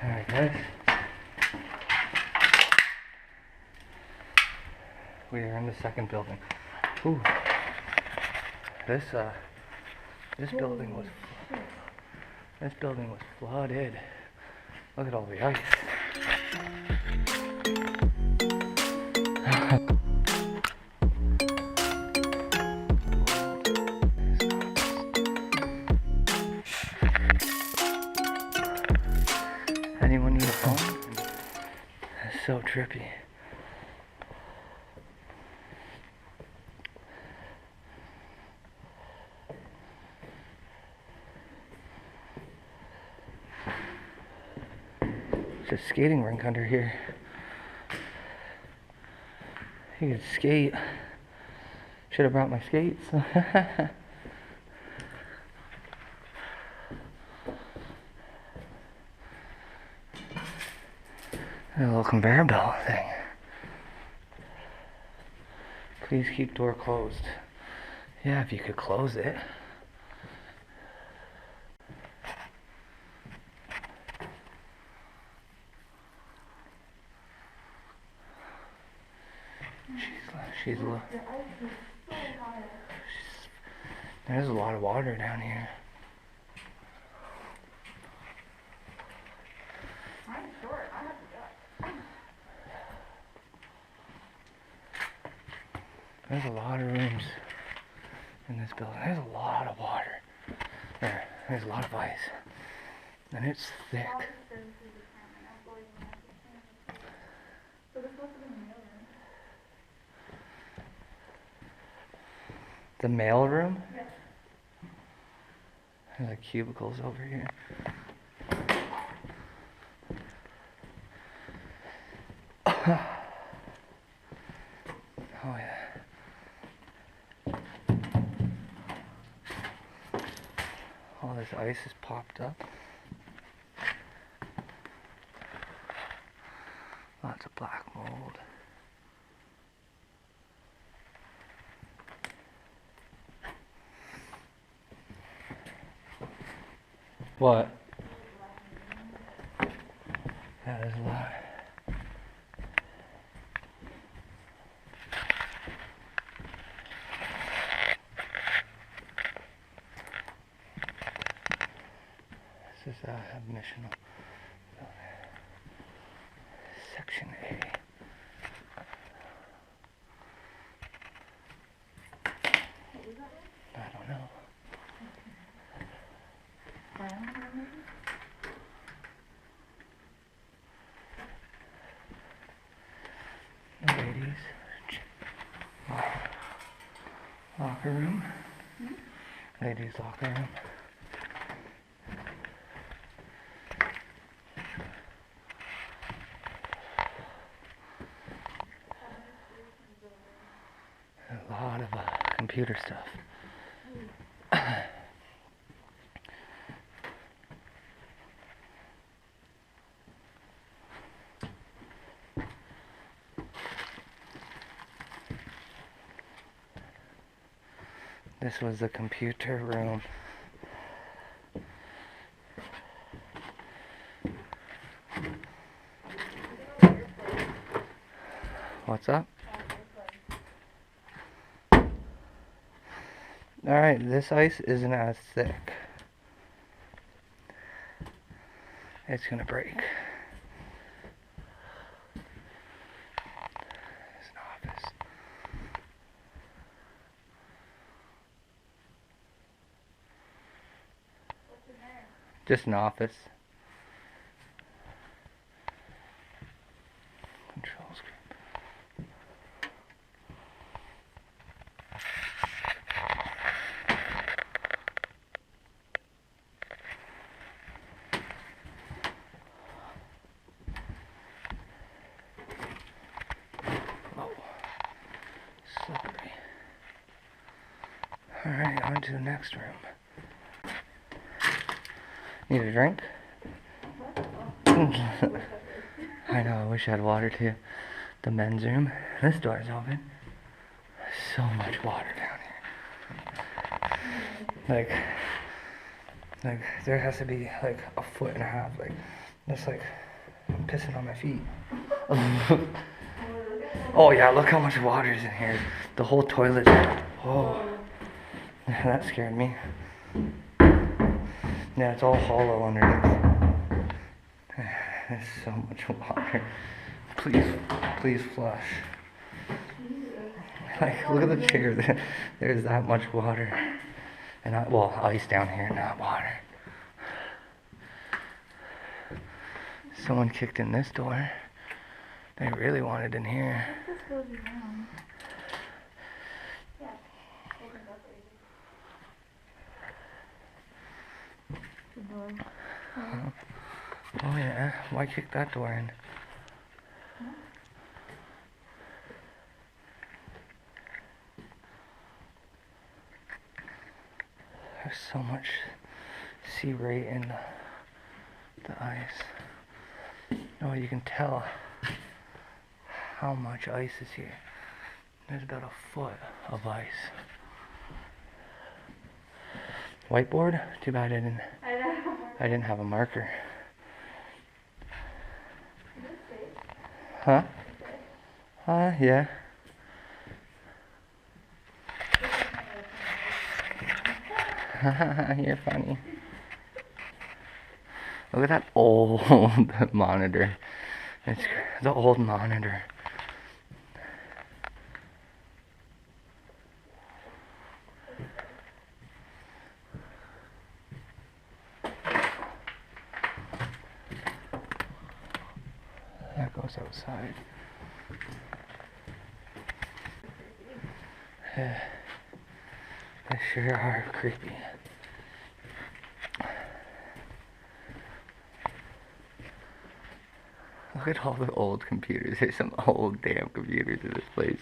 Alright guys, we are in the second building. Ooh. This building was flooded. Look at all the ice. Anyone need a phone? That's so trippy. There's a skating rink under here. You could skate. Should have brought my skates. A little conveyor belt thing. Please keep door closed. Yeah, if you could close it. There's a lot of water down here. I'm short. I have to go. There's a lot of rooms in this building. There's a lot of water. There's a lot of ice. And it's thick. So this must have been the mail room. The mail room? Yeah. There's like cubicles over here. Oh yeah. All this ice is popped up. Lots of black mold. What? Yeah, there's a lot. This is admissional. Section A. I don't know. The ladies' locker room. Ladies' locker room. A lot of computer stuff. This was the computer room. What's up? Alright, this ice isn't as thick. It's gonna break. It's an office. What's in there? Just an office. Control screen. Oh, slippery. Alright, on to the next room. Need a drink? I know, I wish I had water too. The men's room. This door's open. So much water down here. Like there has to be like a foot and a half, like That's like I'm pissing on my feet. Oh yeah, look how much water is in here. The whole toilet. Oh, that scared me. Yeah, it's all hollow underneath. There's so much water. Please flush. Like, look at the chair. There's that much water. And well, ice down here, not water. Someone kicked in this door. They really wanted in here. This goes around. Yeah. Opens up right. The door. Oh yeah, why kick that door in? There's so much sea ray in the ice. Oh, you can tell how much ice is here. There's about a foot of ice. Whiteboard? Too bad I didn't have a marker. Huh? Yeah. You're funny. Look at that old monitor. It's the old monitor. That goes outside. They sure are creepy. Look at all the old computers. There's some old damn computers in this place.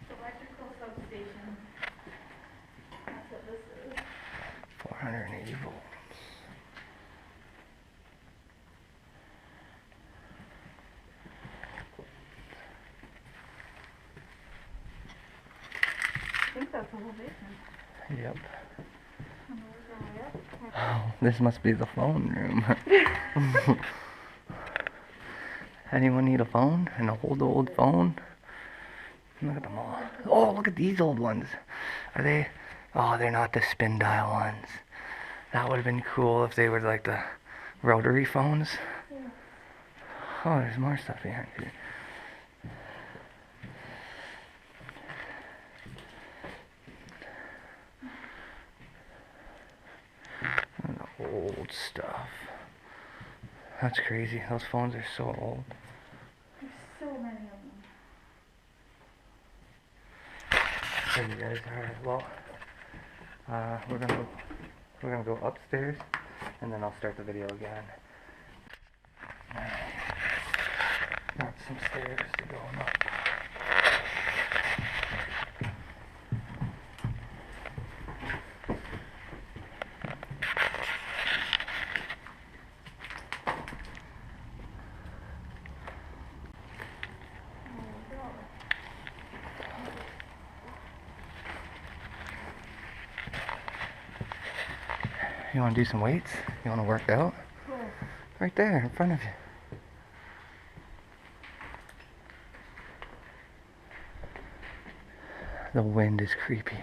Electrical substation. That's what this is. 480 volts. I think that's the whole basement. Yep. And there's our way up. Oh, this must be the phone room. Anyone need a phone? An old phone? Look at them all. Oh, look at these old ones. Are they? Oh, they're not the spin dial ones. That would have been cool if they were like the rotary phones. Yeah. Oh, there's more stuff behind here. Old stuff. That's crazy. Those phones are so old. There's so many of them. There you guys are. Well, we're gonna go upstairs, and then I'll start the video again. Got some stairs to go up. You want to do some weights? You want to work out? Cool. Right there in front of you. The wind is creepy.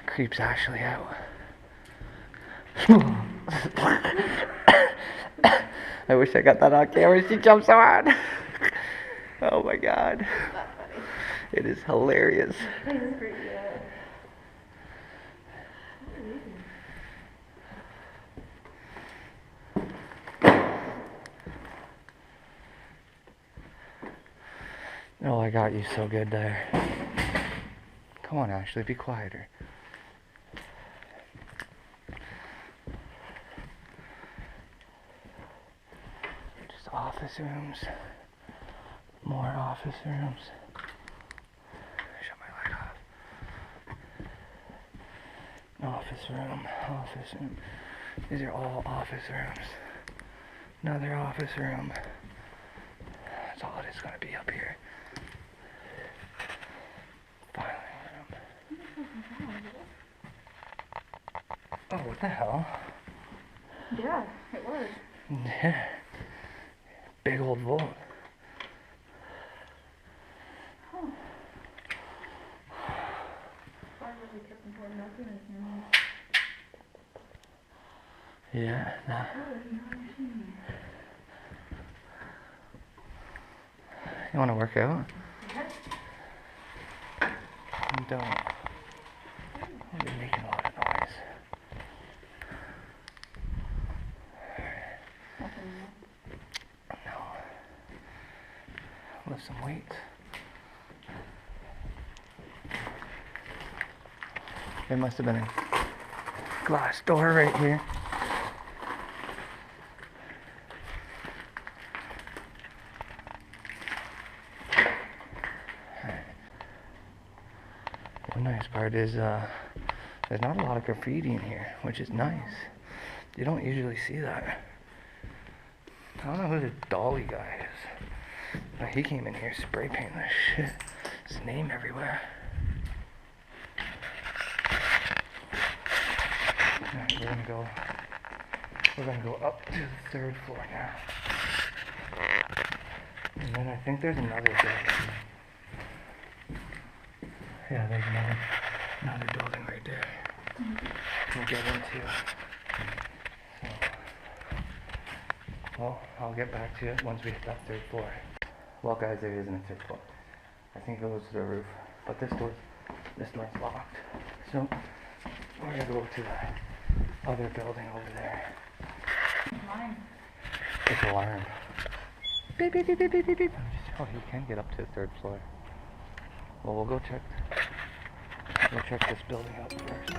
Creeps Ashley out. I wish I got that on camera. She jumped so hard. Oh my god. That's funny. It is hilarious. This is pretty good. Oh, I got you so good there. Come on, Ashley, be quieter. Just office rooms. More office rooms. Shut my light off. Office room, office room. These are all office rooms. Another office room. That's all it is going to be up here. Finally. Oh, what the hell? Yeah, it was. Yeah. Big old vault. Huh. Probably really kept important documents in Yeah, nah. You want to work out? You don't. You're making a lot of noise. No. Lift some weights. There must have been a glass door right here. One nice part is there's not a lot of graffiti in here, which is nice. You don't usually see that. I don't know who this Dolly guy is. But he came in here spray painting this shit. His name everywhere. Alright, we're gonna go up to the 3rd floor now. And then I think there's another building. Yeah, there's another building right there. We'll get into. So, well, I'll get back to it once we hit that 3rd floor. Well, guys, there isn't a 3rd floor. I think it goes to the roof, but this door's locked. So we're gonna go to the other building over there. Mine. It's alarmed. Beep, beep, beep, beep, beep, beep, beep. Oh, you can get up to the 3rd floor. Well, we'll go check this building out first.